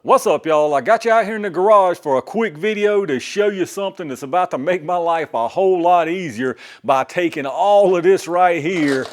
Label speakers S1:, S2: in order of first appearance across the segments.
S1: What's up, y'all? I got you out here in the garage for a quick video to show you something that's about to make my life a whole lot easier by taking all of this right here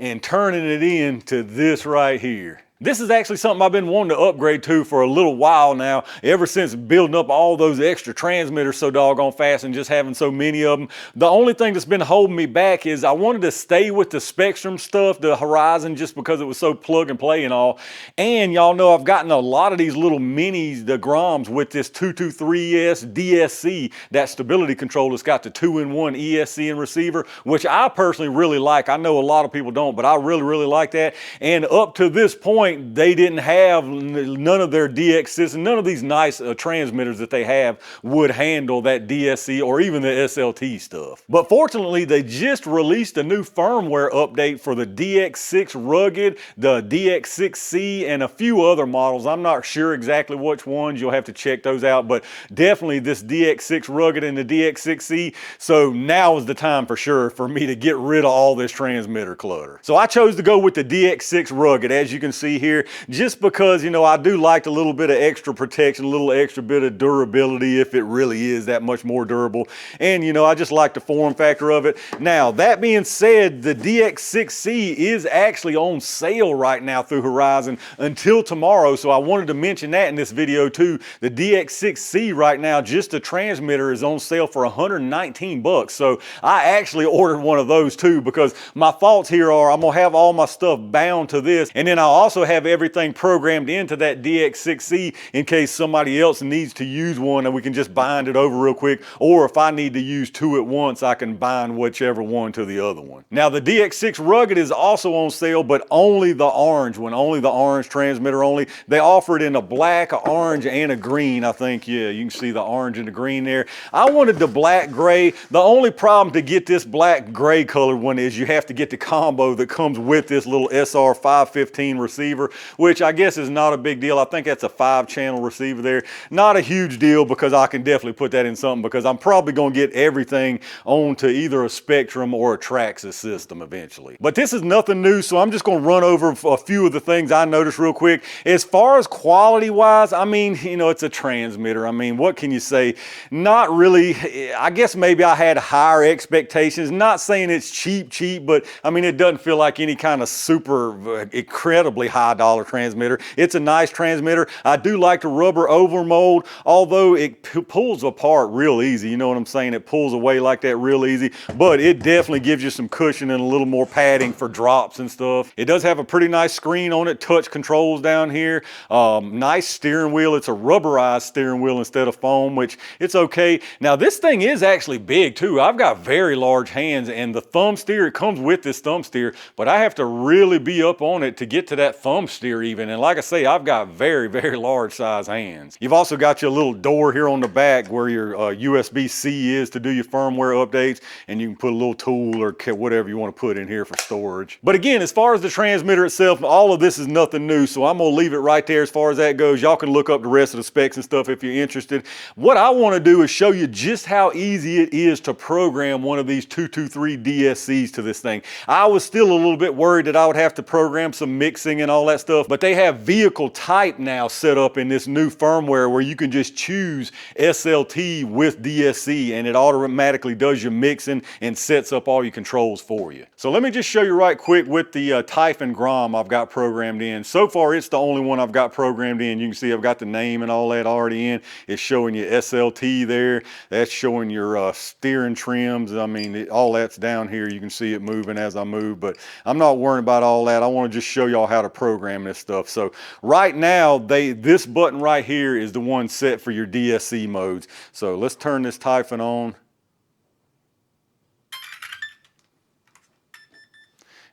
S1: and turning it into this right here. This is actually something I've been wanting to upgrade to for a little while now, ever since building up all those extra transmitters so doggone fast and just having so many of them. The only thing that's been holding me back is I wanted to stay with the Spektrum stuff, the Horizon, just because it was so plug and play and all. And y'all know I've gotten a lot of these little minis, the Groms, with this 223s DSC, that stability control that's got the 2-in-1 ESC and receiver, which I personally really like. I know a lot of people don't, but I really like that. And up to this point, they didn't have none of their DX systems, none of these nice transmitters that they have would handle that DSC or even the SLT stuff. But fortunately, they just released a new firmware update for the DX6 Rugged, the DX6C, and a few other models. I'm not sure exactly which ones. You'll have to check those out, but definitely this DX6 Rugged and the DX6C. So now is the time for sure for me to get rid of all this transmitter clutter. So I chose to go with the DX6 Rugged, as you can see here, just because, you know, I do like a little bit of extra protection, a little extra bit of durability, if it really is that much more durable. And, you know, I just like the form factor of it. Now, that being said, the DX6C is actually on sale right now through Horizon until tomorrow. So I wanted to mention that in this video too. The DX6C right now, just the transmitter, is on sale for 119 bucks. So I actually ordered one of those too, because my thoughts here are I'm gonna have all my stuff bound to this, and then I also have everything programmed into that DX6C in case somebody else needs to use one and we can just bind it over real quick, or if I need to use two at once, I can bind whichever one to the other one. Now the DX6 Rugged is also on sale, but only the orange one, only the orange transmitter only. They offer it in a black, a orange, and a green, I think. Yeah, you can see the orange and the green there. I wanted the black gray. The only problem to get this black gray colored one is you have to get the combo that comes with this little SR515 receiver, which I guess is not a big deal. I think that's a 5-channel receiver there. Not a huge deal, because I can definitely put that in something, because I'm probably going to get everything onto either a Spektrum or a Traxxas system eventually. But this is nothing new, so I'm just going to run over a few of the things I noticed real quick. As far as quality wise, I mean, you know, it's a transmitter. I mean, what can you say? Not really. I guess maybe I had higher expectations. Not saying it's cheap, but I mean, it doesn't feel like any kind of super incredibly high dollar transmitter. It's a nice transmitter. I do like the rubber overmold, although it pulls apart real easy. You know what I'm saying? It pulls away like that real easy, but it definitely gives you some cushion and a little more padding for drops and stuff. It does have a pretty nice screen on it, touch controls down here, nice steering wheel. It's a rubberized steering wheel instead of foam, which it's okay. Now this thing is actually big too. I've got very large hands, and the thumb steer, it comes with this thumb steer, but I have to really be up on it to get to that thumb steer even. And like I say, I've got very large size hands. You've also got your little door here on the back where your USB-C is to do your firmware updates, and you can put a little tool or whatever you want to put in here for storage. But again, as far as the transmitter itself, all of this is nothing new, so I'm gonna leave it right there as far as that goes. Y'all can look up the rest of the specs and stuff if you're interested. What I want to do is show you just how easy it is to program one of these 223 DSCs to this thing. I was still a little bit worried that I would have to program some mixing and all that stuff, but they have vehicle type now set up in this new firmware where you can just choose SLT with DSC, and it automatically does your mixing and sets up all your controls for you. So let me just show you right quick with the Typhon Grom I've got programmed in. So far, it's the only one I've got programmed in. You can see I've got the name and all that already in. It's showing you SLT there. That's showing your steering trims. I mean, all that's down here. You can see it moving as I move, but I'm not worrying about all that. I want to just show y'all how to program this stuff. So right now, this button right here is the one set for your DSC modes. So let's turn this Typhon on.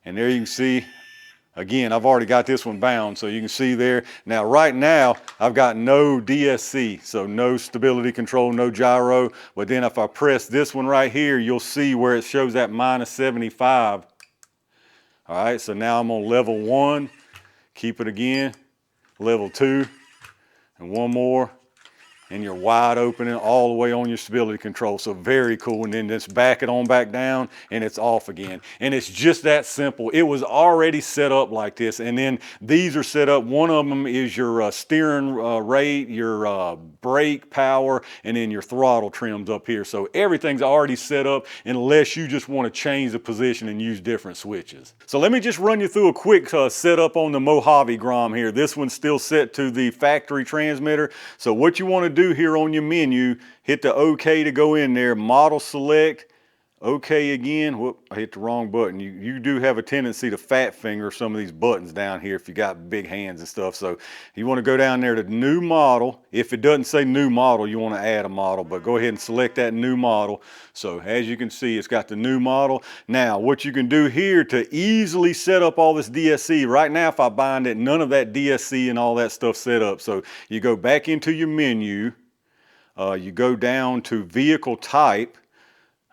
S1: And there you can see, again, I've already got this one bound, so you can see there. Now, right now, I've got no DSC, so no stability control, no gyro. But then if I press this one right here, you'll see where it shows that -75. All right, so now I'm on level 1. Keep it again. Level 2. And one more. and you're wide open and all the way on your stability control. So very cool. And then just back it on back down and it's off again. And it's just that simple. It was already set up like this. And then these are set up. One of them is your steering rate, your brake power, and then your throttle trims up here. So everything's already set up unless you just want to change the position and use different switches. So let me just run you through a quick setup on the Mojave Grom here. This one's still set to the factory transmitter. So what you want to do here on your menu, hit the OK to go in there, model select, OK again. Whoop, I hit the wrong button. You do have a tendency to fat finger some of these buttons down here if you got big hands and stuff. So you want to go down there to new model. If it doesn't say new model, you want to add a model, but go ahead and select that new model. So as you can see, it's got the new model. Now what you can do here to easily set up all this DSC, right now if I bind it, none of that DSC and all that stuff set up. So you go back into your menu, you go down to vehicle type.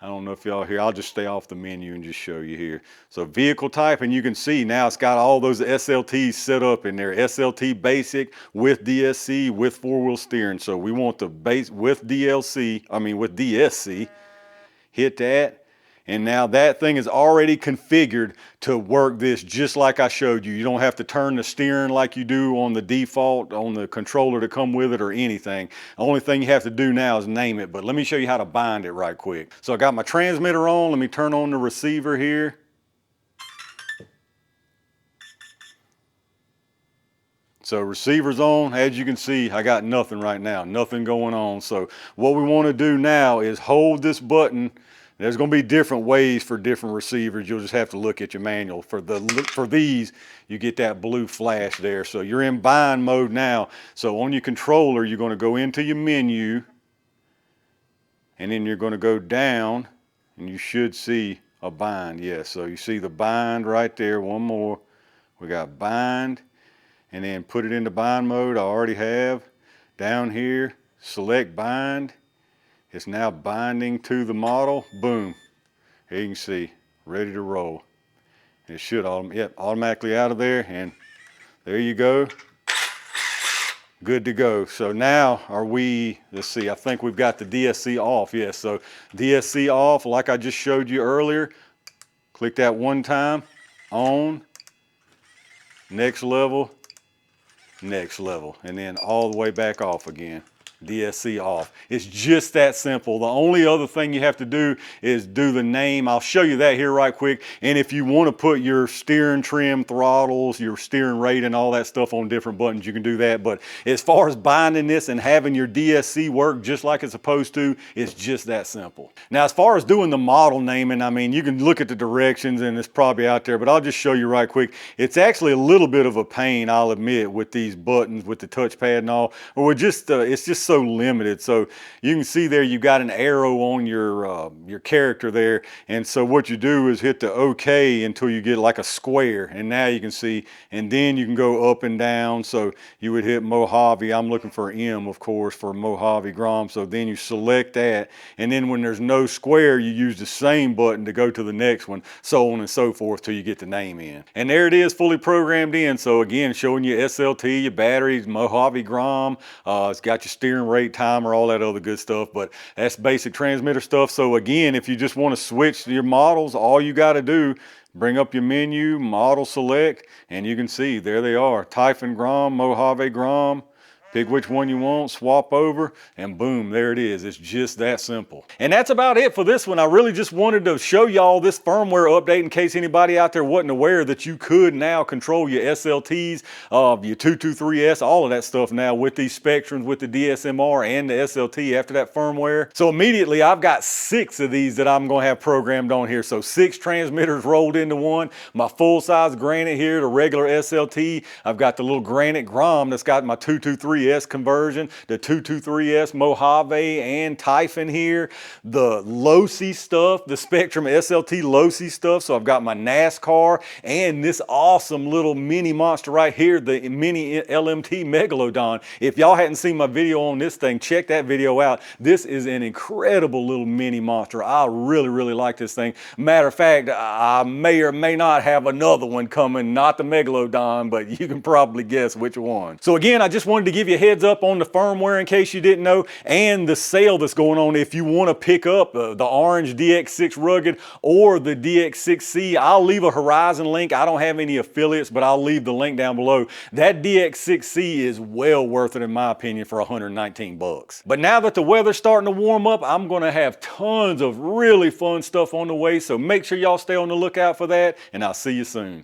S1: I don't know if y'all here, I'll just stay off the menu and just show you here. So vehicle type, and you can see now it's got all those SLTs set up in there. SLT basic with DSC with 4-wheel steering. So we want the base with with DSC. Hit that. And now that thing is already configured to work this just like I showed you. You don't have to turn the steering like you do on the default, on the controller to come with it or anything. The only thing you have to do now is name it. But let me show you how to bind it right quick. So I got my transmitter on. Let me turn on the receiver here. So receiver's on. As you can see, I got nothing right now, nothing going on. So what we want to do now is hold this button. There's going to be different ways for different receivers. You'll just have to look at your manual. For these, you get that blue flash there. So you're in bind mode now. So on your controller, you're going to go into your menu, and then you're going to go down, and you should see a bind. Yes, so you see the bind right there. One more. We got bind, and then put it into bind mode. I already have. Down here, select bind. It's now binding to the model. Boom. Here you can see, ready to roll. It should automatically out of there, and there you go. Good to go. So now let's see, I think we've got the DSC off. Yes, so DSC off, like I just showed you earlier. Click that one time, on, next level, and then all the way back off again. DSC off. It's just that simple. The only other thing you have to do is do the name. I'll show you that here right quick. And if you want to put your steering trim, throttles, your steering rate and all that stuff on different buttons, you can do that. But as far as binding this and having your DSC work just like it's supposed to, it's just that simple. Now, as far as doing the model naming, I mean, you can look at the directions and it's probably out there, but I'll just show you right quick. It's actually a little bit of a pain, I'll admit, with these buttons, with the touchpad and all, or it's just so limited. So you can see there you got an arrow on your character there, and so what you do is hit the OK until you get like a square, and now you can see, and then you can go up and down. So you would hit Mojave. I'm looking for M, of course, for Mojave Grom. So then you select that, and then when there's no square, you use the same button to go to the next one, so on and so forth till you get the name in. And there it is, fully programmed in. So again, showing you SLT, your batteries, Mojave Grom. It's got your steering rate, timer, all that other good stuff, but that's basic transmitter stuff. So again, if you just want to switch your models, all you got to do, bring up your menu, model select, and you can see there they are. Typhon Grom, Mojave Grom. Pick which one you want, swap over, and boom, there it is. It's just that simple. And that's about it for this one. I really just wanted to show y'all this firmware update in case anybody out there wasn't aware that you could now control your SLTs, your 223s, all of that stuff now with these Spektrums, with the DSMR and the SLT after that firmware. So immediately I've got 6 of these that I'm gonna have programmed on here. So 6 transmitters rolled into one. My full-size Granite here, the regular SLT. I've got the little Granite Grom that's got my 223S conversion, the 223S Mojave and Typhon here, the Losi stuff, the Spektrum SLT Losi stuff. So I've got my NASCAR and this awesome little mini monster right here, the mini LMT Megalodon. If y'all hadn't seen my video on this thing, check that video out. This is an incredible little mini monster. I really, really like this thing. Matter of fact, I may or may not have another one coming, not the Megalodon, but you can probably guess which one. So again, I just wanted to give you you a heads up on the firmware in case you didn't know, and the sale that's going on if you want to pick up the orange DX6 Rugged or the DX6C. I'll leave a Horizon link. I don't have any affiliates, but I'll leave the link down below. That DX6C is well worth it in my opinion for 119 bucks. But now that the weather's starting to warm up, I'm gonna have tons of really fun stuff on the way, so make sure y'all stay on the lookout for that, and I'll see you soon.